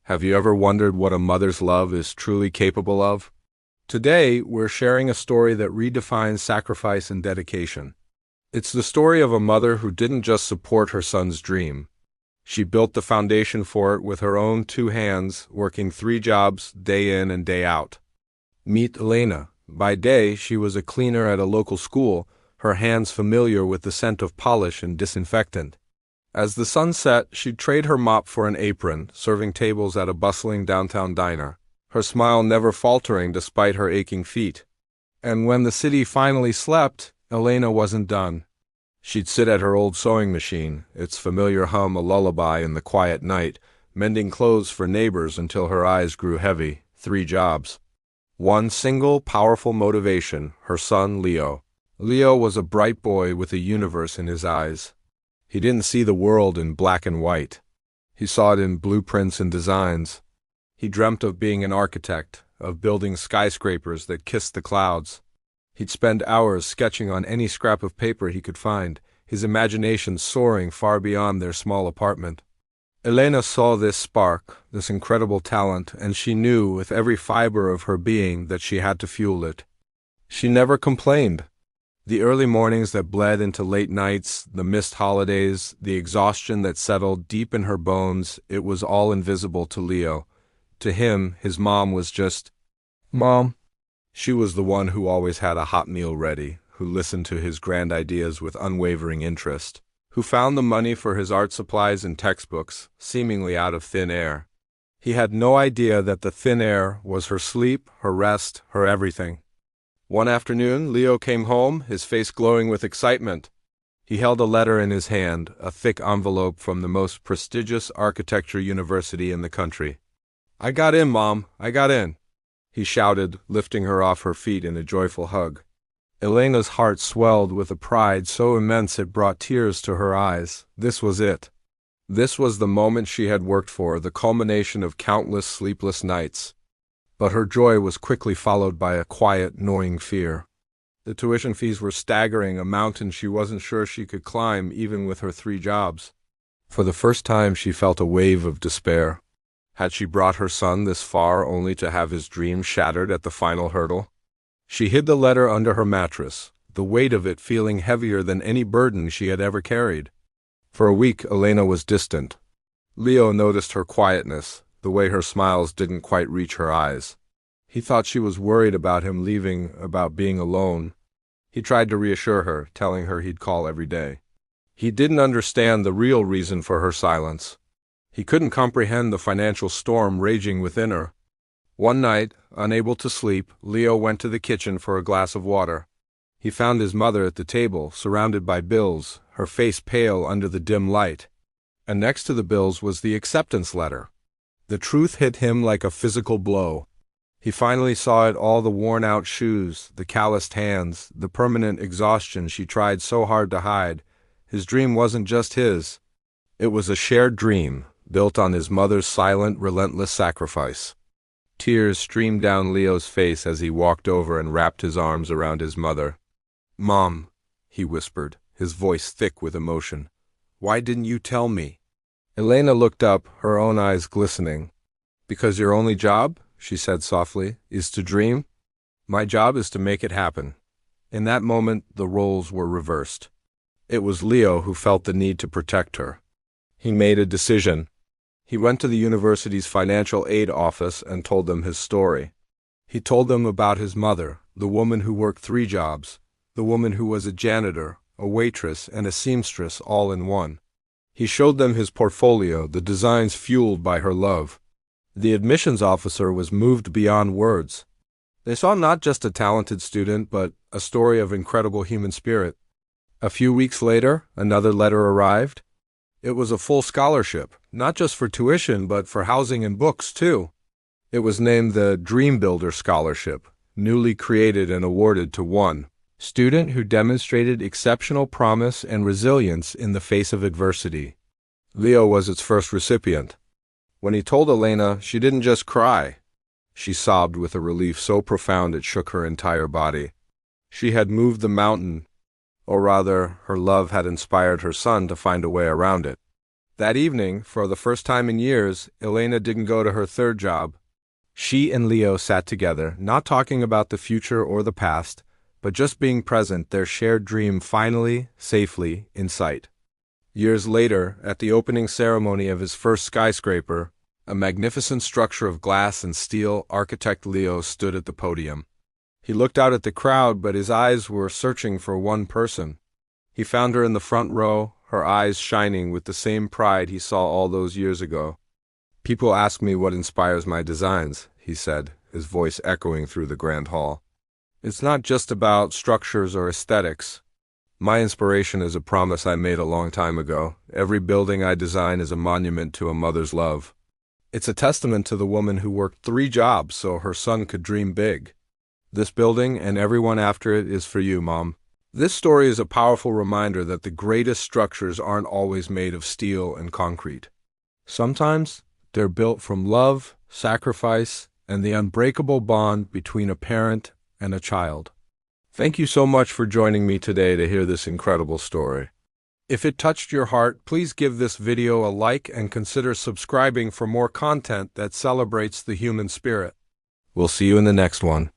Have you ever wondered what a mother's love is truly capable of? Today, we're sharing a story that redefines sacrifice and dedication. It's the story of a mother who didn't just support her son's dream. She built the foundation for it with her own two hands, working 3 jobs day in and day out. Meet Elena. By day, she was a cleaner at a local school, her hands familiar with the scent of polish and disinfectant. As the sun set, she'd trade her mop for an apron, serving tables at a bustling downtown diner, her smile never faltering despite her aching feet. And when the city finally slept, Elena wasn't done. She'd sit at her old sewing machine, its familiar hum a lullaby in the quiet night, mending clothes for neighbors until her eyes grew heavy. 3 jobs. One single, powerful motivation, her son Leo. Leo was a bright boy with a universe in his eyes. He didn't see the world in black and white. He saw it in blueprints and designs. He dreamt of being an architect, of building skyscrapers that kissed the clouds. He'd spend hours sketching on any scrap of paper he could find, his imagination soaring far beyond their small apartment. Elena saw this spark, this incredible talent, and she knew with every fiber of her being that she had to fuel it. She never complained. The early mornings that bled into late nights, the missed holidays, the exhaustion that settled deep in her bones, it was all invisible to Leo. To him, his mom was just Mom. She was the one who always had a hot meal ready, who listened to his grand ideas with unwavering interest, who found the money for his art supplies and textbooks, seemingly out of thin air. He had no idea that the thin air was her sleep, her rest, her everything. One afternoon, Leo came home, his face glowing with excitement. He held a letter in his hand, a thick envelope from the most prestigious architecture university in the country. "I got in, Mom, I got in," he shouted, lifting her off her feet in a joyful hug. Elena's heart swelled with a pride so immense it brought tears to her eyes. This was it. This was the moment she had worked for, the culmination of countless sleepless nights. But her joy was quickly followed by a quiet, gnawing fear. The tuition fees were staggering, a mountain she wasn't sure she could climb even with her 3 jobs. For the first time she felt a wave of despair. Had she brought her son this far only to have his dream shattered at the final hurdle? She hid the letter under her mattress, the weight of it feeling heavier than any burden she had ever carried. For a week, Elena was distant. Leo noticed her quietness, the way her smiles didn't quite reach her eyes. He thought she was worried about him leaving, about being alone. He tried to reassure her, telling her he'd call every day. He didn't understand the real reason for her silence. He couldn't comprehend the financial storm raging within her. One night, unable to sleep, Leo went to the kitchen for a glass of water. He found his mother at the table, surrounded by bills, her face pale under the dim light. And next to the bills was the acceptance letter. The truth hit him like a physical blow. He finally saw it all: the worn-out shoes, the calloused hands, the permanent exhaustion she tried so hard to hide. His dream wasn't just his. It was a shared dream, built on his mother's silent, relentless sacrifice. Tears streamed down Leo's face as he walked over and wrapped his arms around his mother. "Mom," he whispered, his voice thick with emotion. "Why didn't you tell me?" Elena looked up, her own eyes glistening. "Because your only job," she said softly, "is to dream? My job is to make it happen." In that moment, the roles were reversed. It was Leo who felt the need to protect her. He made a decision. He went to the university's financial aid office and told them his story. He told them about his mother, the woman who worked 3 jobs, the woman who was a janitor, a waitress, and a seamstress all in one. He showed them his portfolio, the designs fueled by her love. The admissions officer was moved beyond words. They saw not just a talented student, but a story of incredible human spirit. A few weeks later, another letter arrived. It was a full scholarship, not just for tuition, but for housing and books, too. It was named the Dream Builder Scholarship, newly created and awarded to one student who demonstrated exceptional promise and resilience in the face of adversity. Leo was its first recipient. When he told Elena, she didn't just cry. She sobbed with a relief so profound it shook her entire body. She had moved the mountain, or rather, her love had inspired her son to find a way around it. That evening, for the first time in years, Elena didn't go to her third job. She and Leo sat together, not talking about the future or the past, but just being present, their shared dream finally, safely, in sight. Years later, at the opening ceremony of his first skyscraper, a magnificent structure of glass and steel, architect Leo stood at the podium. He looked out at the crowd, but his eyes were searching for one person. He found her in the front row, her eyes shining with the same pride he saw all those years ago. "People ask me what inspires my designs," he said, his voice echoing through the grand hall. "It's not just about structures or aesthetics. My inspiration is a promise I made a long time ago. Every building I design is a monument to a mother's love. It's a testament to the woman who worked 3 jobs so her son could dream big. This building and everyone after it is for you, Mom." This story is a powerful reminder that the greatest structures aren't always made of steel and concrete. Sometimes they're built from love, sacrifice, and the unbreakable bond between a parent and a child. Thank you so much for joining me today to hear this incredible story. If it touched your heart, please give this video a like and consider subscribing for more content that celebrates the human spirit. We'll see you in the next one.